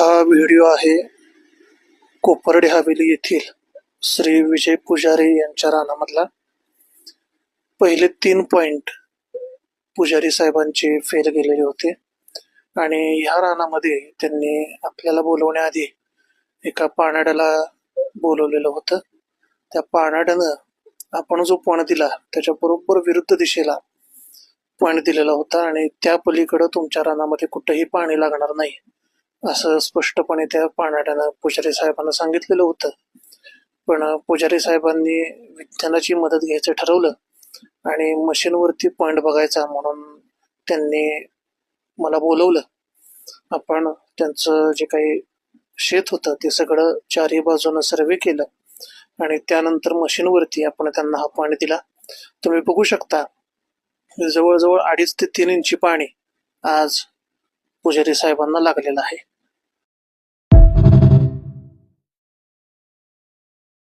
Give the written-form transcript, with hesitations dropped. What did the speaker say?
हा व्हिडिओ आहे कोपर्डे हवेली येथील श्री विजय पुजारी यांच्या रानामधला. पहिले 3 पॉइंट पुजारी साहेबांचे फेल गेलेले होते आणि ह्या रानामध्ये त्यांनी आपल्याला बोलवण्याआधी एका पानाड्याला बोलवलेलं होतं. त्या पानाड्यानं आपण जो पॉइंट दिला त्याच्या बरोबर विरुद्ध दिशेला पॉइंट दिलेला होता आणि त्या पलीकडं तुमच्या रानामध्ये कुठंही पाणी लागणार नाही असं स्पष्टपणे त्या पानाड्यानं पुजारी साहेबांना सांगितलेलं होतं. पण पुजारी साहेबांनी विज्ञानाची मदत घ्यायचं ठरवलं आणि मशीनवरती पॉइंट बघायचा म्हणून त्यांनी मला बोलवलं. आपण त्यांचं जे काही शेत होतं ते सगळं चारही बाजूनं सर्वे केलं आणि त्यानंतर मशीनवरती आपण त्यांना हा पॉइंट दिला. तुम्ही बघू शकता जवळजवळ 2.5 ते 3 इंची पाणी आज पुजारी साहेबांना लागलेलं आहे.